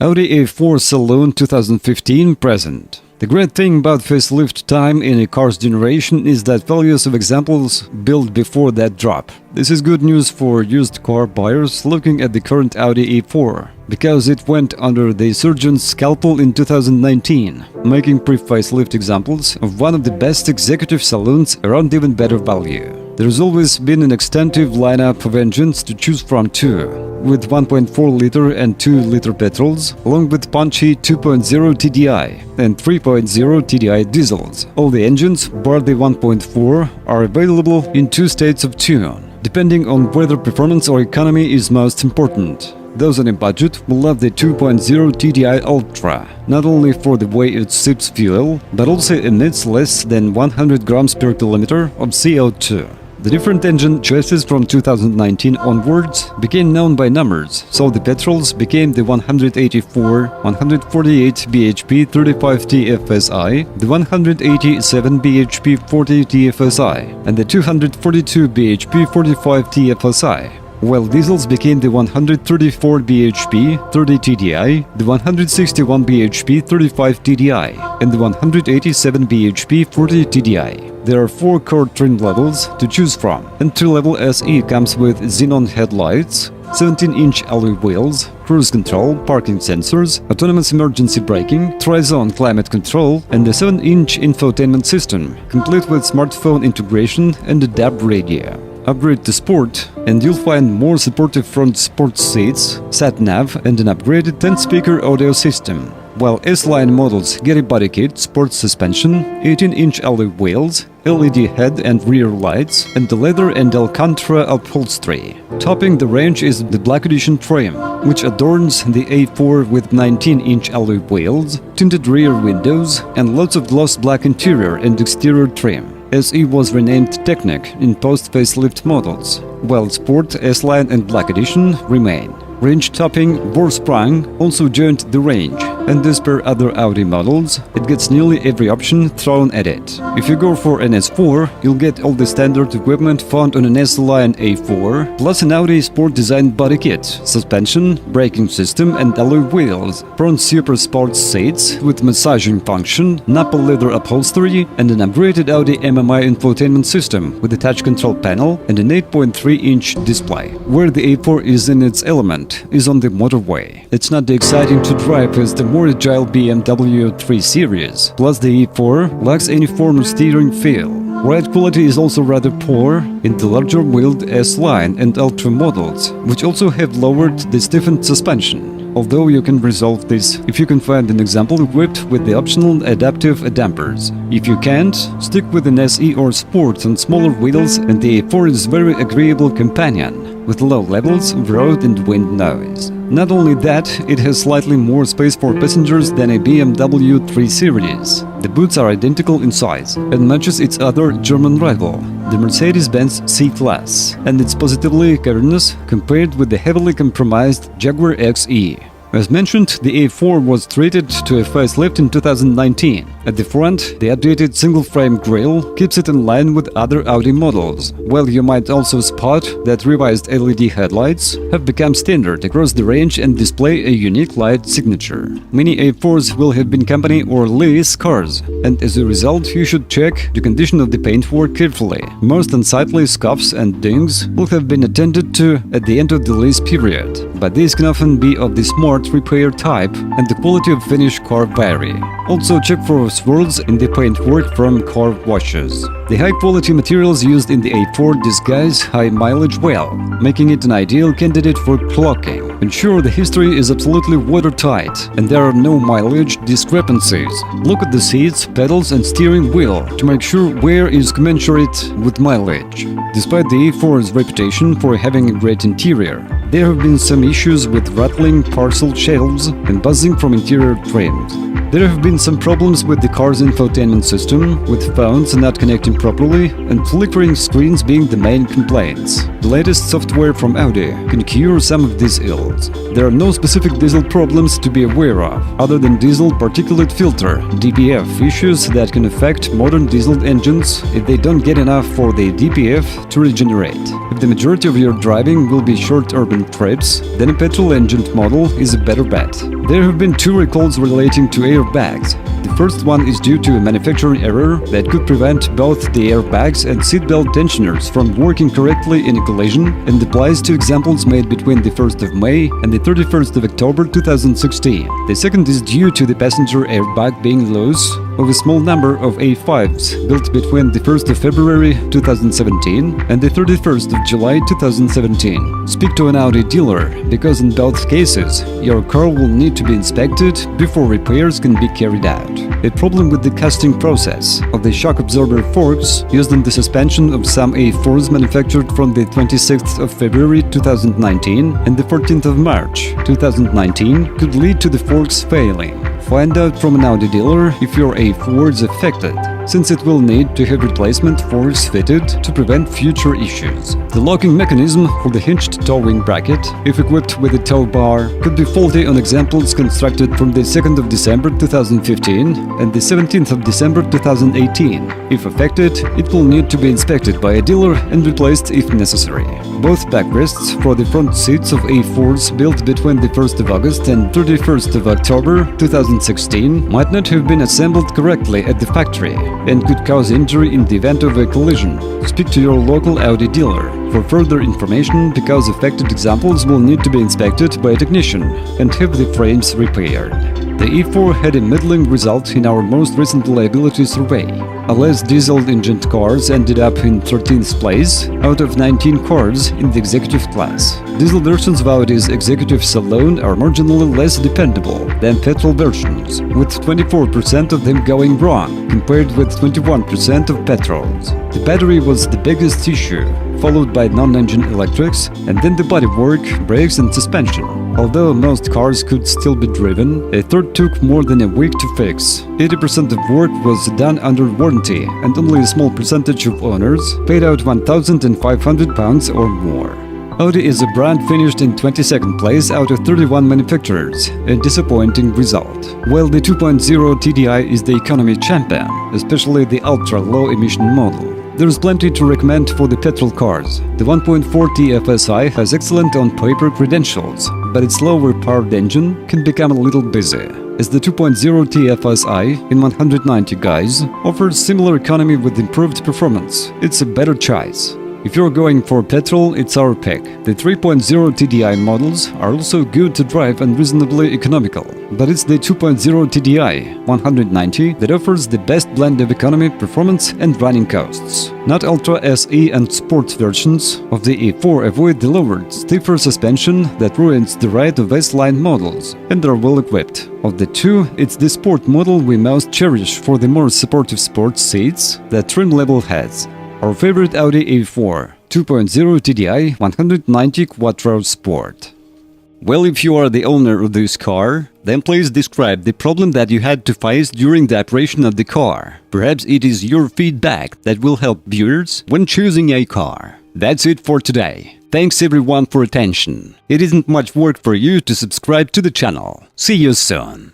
Audi A4 Saloon 2015 present. The great thing about facelift time in a car's generation is that values of examples built before that drop. This is good news for used car buyers looking at the current Audi A4, because it went under the surgeon's scalpel in 2019, making pre-facelift examples of one of the best executive saloons around even better value. There's always been an extensive lineup of engines to choose from too, with 1.4-liter and 2-liter petrols, along with punchy 2.0 TDI and 3.0 TDI diesels. All the engines, bar the 1.4, are available in two states of tune, depending on whether performance or economy is most important. Those on a budget will love the 2.0 TDI Ultra, not only for the way it sips fuel, but also emits less than 100 grams per kilometer of CO2. The different engine choices from 2019 onwards became known by numbers, so the petrols became the 184, 148 bhp 35 TFSI, the 187 bhp 40 TFSI, and the 242 bhp 45 TFSI. While diesels became the 134 bhp 30 TDI, the 161 bhp 35 TDI, and the 187 bhp 40 TDI. There are 4 core trim levels to choose from. Entry-level SE comes with xenon headlights, 17-inch alloy wheels, cruise control, parking sensors, autonomous emergency braking, tri-zone climate control, and a 7-inch infotainment system, complete with smartphone integration and a DAB radio. Upgrade to Sport, and you'll find more supportive front sports seats, sat-nav, and an upgraded 10-speaker audio system. While S-Line models get a body kit, sports suspension, 18-inch alloy wheels, LED head and rear lights, and the leather and Alcantara upholstery. Topping the range is the Black Edition trim, which adorns the A4 with 19-inch alloy wheels, tinted rear windows, and lots of gloss black interior and exterior trim. SE was renamed Technic in post-facelift models, while Sport, S-Line and Black Edition remain. Range-topping Vorsprung also joined the range, and as per other Audi models, it gets nearly every option thrown at it. If you go for an S4, you'll get all the standard equipment found on an S-Line A4, plus an Audi Sport designed body kit, suspension, braking system and alloy wheels, front super sports seats with massaging function, Napa leather upholstery, and an upgraded Audi MMI infotainment system with a touch control panel and an 8.3-inch display. Where the A4 is in its element is on the motorway. It's not as exciting to drive as the more agile BMW 3 Series, plus the E4 lacks any form of steering feel. Ride quality is also rather poor in the larger-wheeled S-Line and Ultra models, which also have lowered the stiffened suspension, although you can resolve this if you can find an example equipped with the optional adaptive dampers. If you can't, stick with an SE or Sport on smaller wheels, and the A4 is a very agreeable companion, with low levels of road and wind noise. Not only that, it has slightly more space for passengers than a BMW 3 Series. The boots are identical in size and matches its other German rival, the Mercedes-Benz C-Class, and it's positively cavernous compared with the heavily compromised Jaguar XE. As mentioned, the A4 was treated to a facelift in 2019. At the front, the updated single-frame grille keeps it in line with other Audi models, while you might also spot that revised LED headlights have become standard across the range and display a unique light signature. Many A4s will have been company or lease cars, and as a result, you should check the condition of the paintwork carefully. Most unsightly scuffs and dings will have been attended to at the end of the lease period, but these can often be of the smart repair type, and the quality of finish car vary. Also check for swirls in the paintwork from car washes. The high-quality materials used in the A4 disguise high mileage well, making it an ideal candidate for clocking. Ensure the history is absolutely watertight and there are no mileage discrepancies. Look at the seats, pedals and steering wheel to make sure wear is commensurate with mileage. Despite the A4's reputation for having a great interior, there have been some issues with rattling parcel shelves and buzzing from interior trims. There have been some problems with the car's infotainment system, with phones not connecting properly and flickering screens being the main complaints. The latest software from Audi can cure some of these ills. There are no specific diesel problems to be aware of, other than diesel particulate filter (DPF) issues that can affect modern diesel engines if they don't get enough for the DPF to regenerate. If the majority of your driving will be short urban trips, then a petrol-engined model is a better bet. There have been 2 recalls relating to airbags. The first one is due to a manufacturing error that could prevent both the airbags and seatbelt tensioners from working correctly in a collision, and applies to examples made between the 1st of May and the 31st of October 2016. The second is due to the passenger airbag being loose of a small number of A5s built between the 1st of February 2017 and the 31st of July 2017. Speak to an Audi dealer, because in both cases, your car will need to be inspected before repairs can be carried out. A problem with the casting process of the shock absorber forks used in the suspension of some A4s manufactured from the 26th of February 2019 and the 14th of March 2019 could lead to the forks failing. Find out from an Audi dealer if your A4 is affected, since it will need to have replacement forks fitted to prevent future issues. The locking mechanism for the hinged towing bracket, if equipped with a tow bar, could be faulty on examples constructed from the 2nd of December 2015 and the 17th of December 2018. If affected, it will need to be inspected by a dealer and replaced if necessary. Both backrests for the front seats of A4s built between the 1st of August and 31st of October 2016 might not have been assembled correctly at the factory and could cause injury in the event of a collision. Speak to your local Audi dealer for further information, because affected examples will need to be inspected by a technician and have the frames repaired. The A4 had a middling result in our most recent reliability survey. A less diesel-engined cars ended up in 13th place out of 19 cars in the executive class. Diesel versions of Audi's executive saloon are marginally less dependable than petrol versions, with 24% of them going wrong, compared with 21% of petrols. The battery was the biggest issue, followed by non-engine electrics, and then the bodywork, brakes and suspension. Although most cars could still be driven, a third took more than a week to fix. 80% of work was done under warranty, and only a small percentage of owners paid out £1,500 or more. Audi is a brand finished in 22nd place out of 31 manufacturers, a disappointing result. While the 2.0 TDI is the economy champion, especially the ultra-low emission model. There is plenty to recommend for the petrol cars. The 1.4 TFSI has excellent on-paper credentials, but its lower-powered engine can become a little busy, as the 2.0 TFSI in 190 guys offers similar economy with improved performance. It's a better choice. If you're going for petrol, it's our pick. The 3.0 TDI models are also good to drive and reasonably economical, but it's the 2.0 TDI 190 that offers the best blend of economy, performance and running costs. Not Ultra SE and Sport versions of the A4 avoid the lowered, stiffer suspension that ruins the ride of S-line models, and are well equipped. Of the two, it's the Sport model we most cherish for the more supportive sports seats that trim level has. Our favorite Audi A4 2.0 TDI 190 Quattro Sport. Well, if you are the owner of this car, then please describe the problem that you had to face during the operation of the car. Perhaps it is your feedback that will help viewers when choosing a car. That's it for today. Thanks everyone for attention. It isn't much work for you to subscribe to the channel. See you soon.